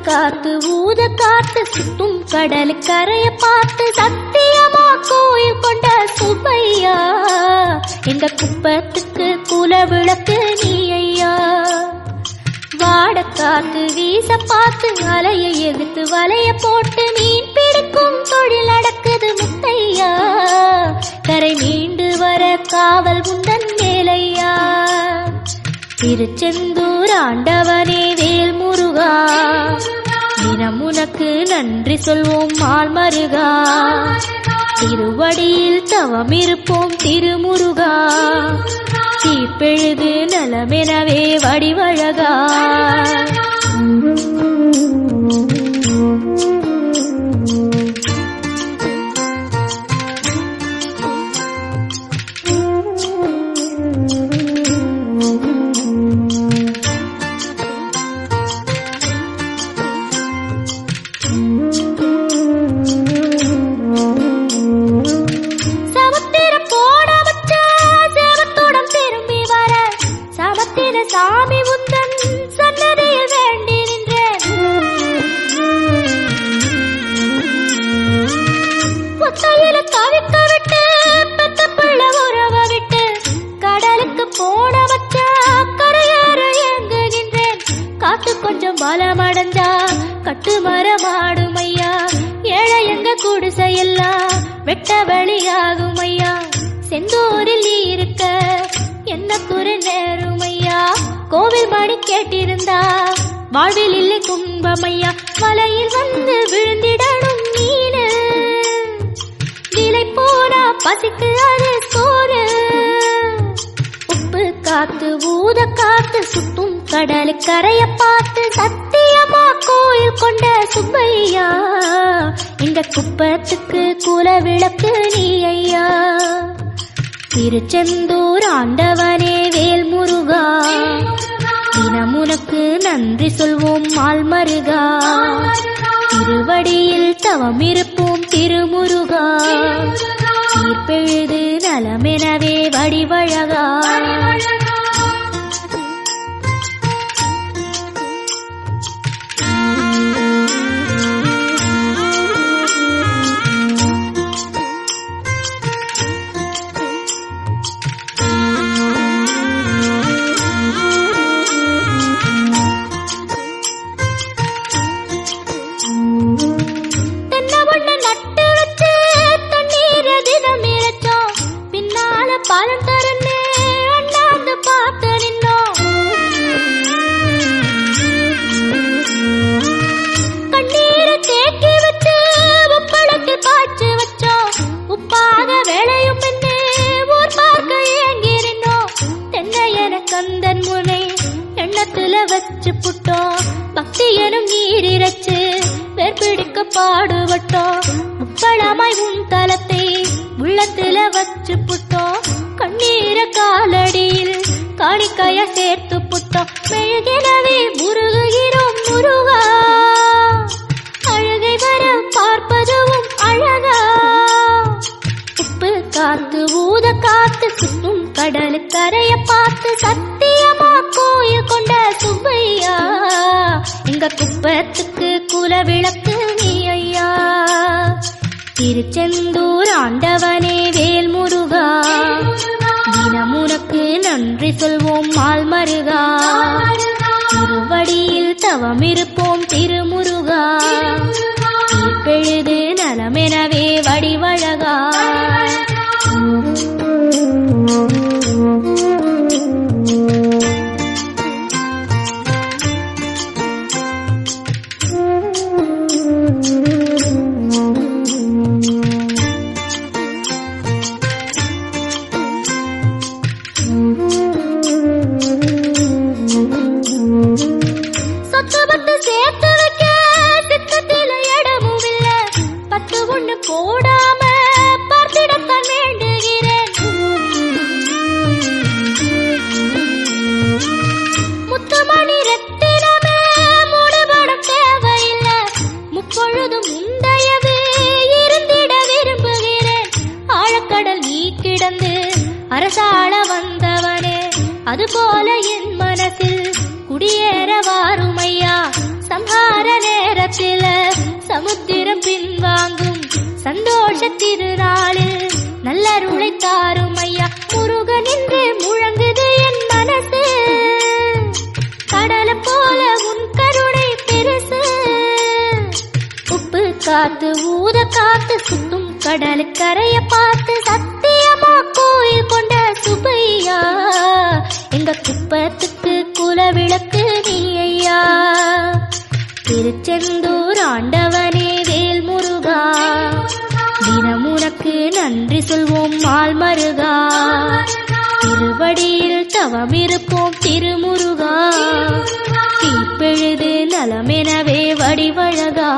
காத்து ஊத காத்து சுத்தும் கடல் கரைய பார்த்து சத்தியமா கோயில் கொண்ட சுப்பையா இந்த குப்பத்துக்கு குல விளக்கு நீ ஐயா. வாட காத்து வீச பார்த்து அலையை எதிர்த்து வலைய போட்டு மீன் பிடிக்கும் தொழில் நடக்குது முத்தையா. கரை மீண்டு வர காவல் முந்தன் மேலையா. திருச்செந்தூர் ஆண்டவனே வேல் முருகா தினம் உனக்கு நன்றி சொல்வோம் மால் மருகா. திருவடியில் தவம் இருப்போம் திருமுருகா. தீப்பெழுது நலமெனவே வடிவழகா. சாமி உந்தன் சன்னதியில் வேண்டி நின்றேன். ஒத்தையில தவிக்க விட்டு பெத்த பிள்ளை உறவ விட்டு கடலுக்கு போட வச்சா கரையேற ஏங்குகின்றேன். காத்து கொஞ்சம் பலமடைஞ்சா கட்டு மரமாடும் ஐயா. ஏழை எங்க குடிசையெல்லாம் வெட்ட வெளியாகும் ஐயா. செந்தூரில் நீ இருக்க என்ன குறை நேரும் ஐயா. கோவில் மணி கேட்டிருந்தா வாழ்வில் இல்லை துன்பமையா. வலையில் வந்து விழுந்திடணும் மீனு விலை போனா பசிக்கு அது சோறு. உப்பு காத்து ஊத காத்து சுத்தும் கடல் கரைய பார்த்து சத்தியமா கோயில் கொண்ட சுப்பையா இந்த குப்பத்துக்கு குல விளக்கு நீ ஐயா. திருச்செந்தூர் ஆண்டவனே வேல் முருகா தினம் உனக்கு நன்றி சொல்வோம் மால் மருகா. திருவடியில் தவம் இருப்போம் திருமுருகா. தீர்ப்பெழுது நலமெனவே வடிவழகா. பாலம் தரனே அண்ணாந்து பார்த்து நின்னோம். கண்ணீரை தேக்கி வச்சு உப்பளத்து பாய்ச்சி வச்சோம். உப்பாக வேலையும் பின்னே ஊர் பார்க்க ஏங்கி நின்னோம். தென்னை என கந்தன் முனை எண்ணத்துல வச்சு புட்டோம். பக்தி எனும் நீரிரச்சு வேர்பிடிக்க பாடுபட்டோம். உப்பளமாய் உன் தலத்தை உள்ளத்துல வச்சு புட்டோம். கண்ணீர காலடியில் காணிக்கைய சேர்த்து புட்டோம். மெழுகினவே முருகுகிறோம் முருகா. அழுகை வர பார்ப்பதுவும் அழகா. உப்பு காத்து ஊத காத்து சுத்தும் கடல் கரைய பார்த்து சத்தியமா கோயில் கொண்ட சுப்பையா இங்க குப்பத்துக்கு குல விளக்கு நீ ஐயா. திருச்செந்தூர் ஆண்டவனே வேல் முருகா தினம் உனக்கு நன்றி சொல்வோம் மால் மருகா. திருவடியில் தவம் இருப்போம் திருமுருகா. தீர்ப்பெழுது நலமெனவே வடிவழகா. அதுபோல என் மனசில் குடியேற வாருமையா. சம்ஹார நேரத்தில சமுத்திரம் பின்வாங்கும் சந்தோஷ திருநாளில் நல்லருளை தாருமையா. முருகன் என்று முழங்குது என் மனசு, கடலை போல உன் கருணை பெருசு. உப்பு காத்து ஊத காத்து சுத்தும் கடலுக்கரைய பார்த்து சத்தியமா கோயில் கொண்ட சுப்பையா. எங்க குப்பத்துக்கு குலவிளக்கு நீ ஐயா. திருச்செந்தூர் ஆண்டவனே வேல் முருகா, தினம் உனக்கு நன்றி சொல்வோம் மால் மருகா. திருவடியில் தவமிருப்போம் திருமுருகா, தீப்பெழுது நலமெனவே வடிவழகா.